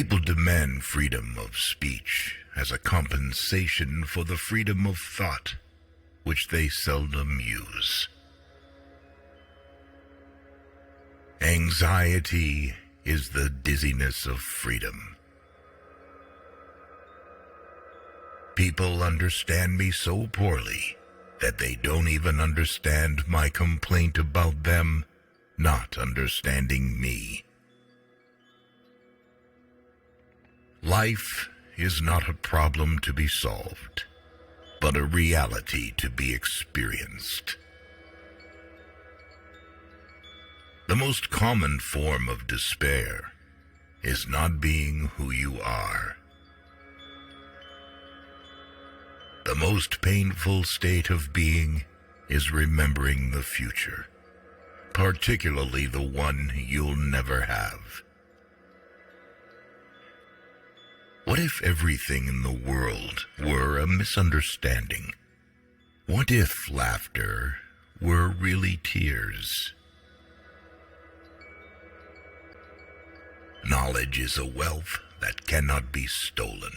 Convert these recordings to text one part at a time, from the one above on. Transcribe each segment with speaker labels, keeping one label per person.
Speaker 1: People demand freedom of speech as a compensation for the freedom of thought, which they seldom use. Anxiety is the dizziness of freedom. People understand me so poorly that they don't even understand my complaint about them not understanding me. Life is not a problem to be solved, but a reality to be experienced. The most common form of despair is not being who you are. The most painful state of being is remembering the future, particularly the one you'll never have. What if everything in the world were a misunderstanding? What if laughter were really tears? Knowledge is a wealth that cannot be stolen.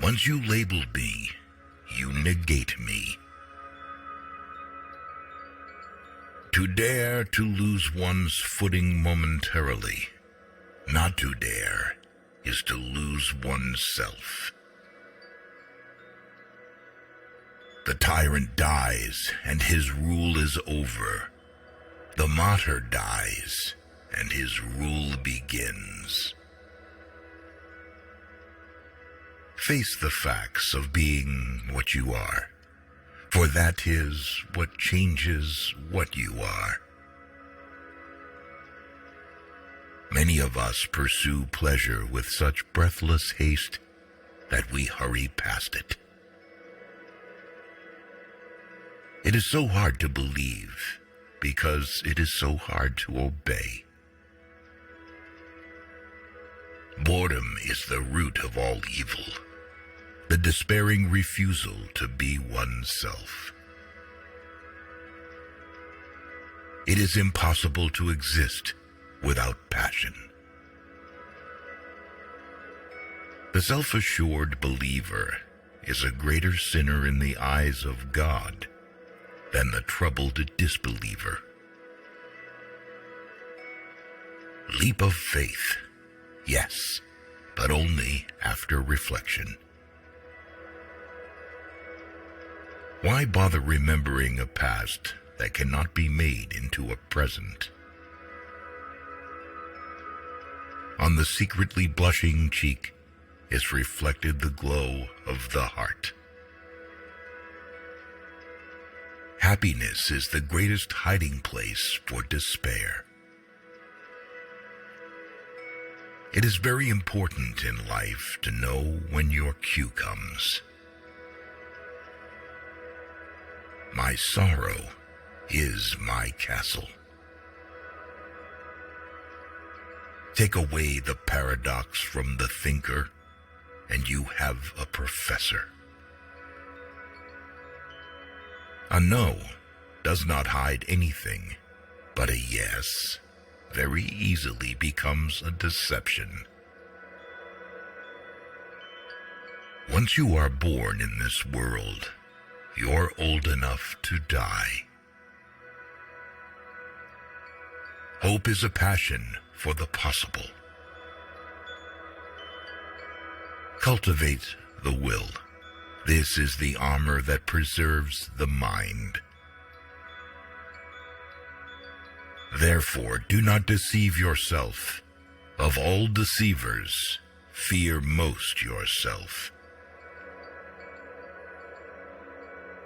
Speaker 1: Once you label me, you negate me. To dare to lose one's footing momentarily, not to dare, is to lose oneself. The tyrant dies, and his rule is over. The martyr dies, and his rule begins. Face the facts of being what you are, for that is what changes what you are. Many of us pursue pleasure with such breathless haste that we hurry past it. It is so hard to believe because it is so hard to obey. Boredom is the root of all evil, the despairing refusal to be oneself. It is impossible to exist without passion. The self-assured believer is a greater sinner in the eyes of God than the troubled disbeliever. Leap of faith, yes, but only after reflection. Why bother remembering a past that cannot be made into a present? On the secretly blushing cheek is reflected the glow of the heart. Happiness is the greatest hiding place for despair. It is very important in life to know when your cue comes. My sorrow is my castle. Take away the paradox from the thinker, and you have a professor. A no does not hide anything, but a yes very easily becomes a deception. Once you are born in this world, you're old enough to die. Hope is a passion for the possible. Cultivate the will. This is the armor that preserves the mind. Therefore, do not deceive yourself. Of all deceivers, fear most yourself.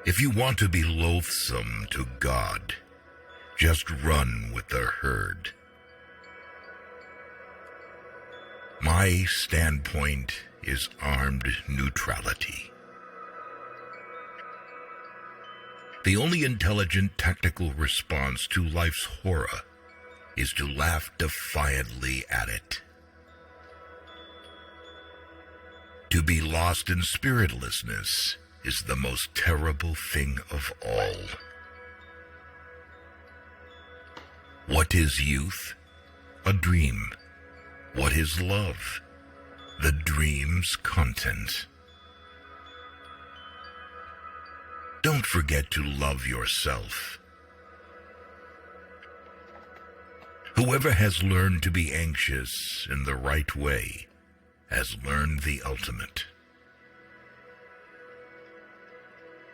Speaker 1: If you want to be loathsome to God, just run with the herd. My standpoint is armed neutrality. The only intelligent tactical response to life's horror is to laugh defiantly at it. To be lost in spiritlessness is the most terrible thing of all. What is youth? A dream. What is love? The dream's content. Don't forget to love yourself. Whoever has learned to be anxious in the right way has learned the ultimate.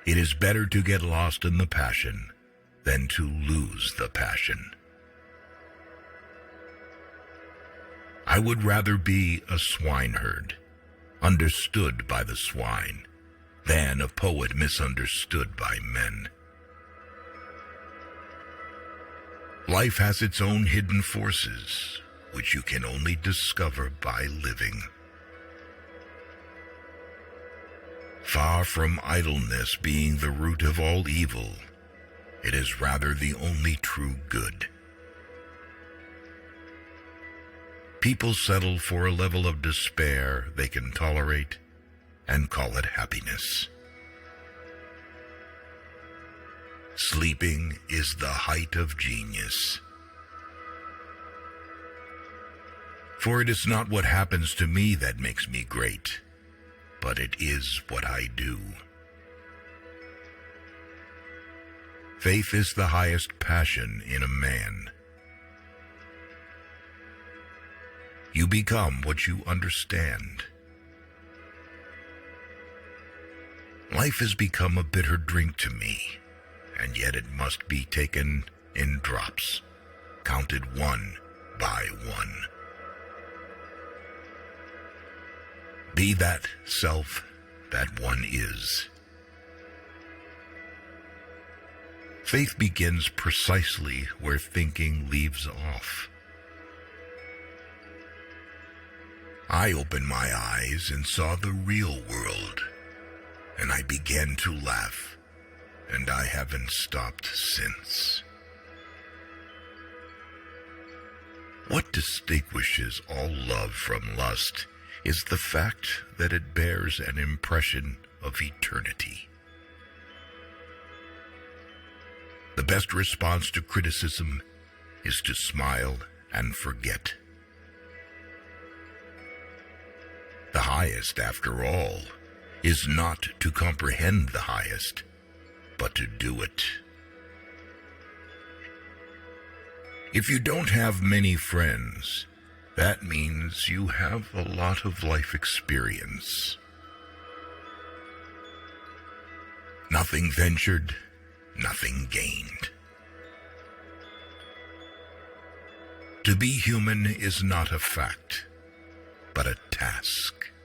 Speaker 1: It is better to get lost in the passion than to lose the passion. I would rather be a swineherd, understood by the swine, than a poet misunderstood by men. Life has its own hidden forces, which you can only discover by living. Far from idleness being the root of all evil, it is rather the only true good. People settle for a level of despair they can tolerate and call it happiness. Sleeping is the height of genius. For it is not what happens to me that makes me great, but it is what I do. Faith is the highest passion in a man. You become what you understand. Life has become a bitter drink to me, and yet it must be taken in drops, counted one by one. Be that self that one is. Faith begins precisely where thinking leaves off. I opened my eyes and saw the real world, and I began to laugh, and I haven't stopped since. What distinguishes all love from lust is the fact that it bears an impression of eternity. The best response to criticism is to smile and forget. The highest, after all, is not to comprehend the highest, but to do it. If you don't have many friends, that means you have a lot of life experience. Nothing ventured, nothing gained. To be human is not a fact, but a task.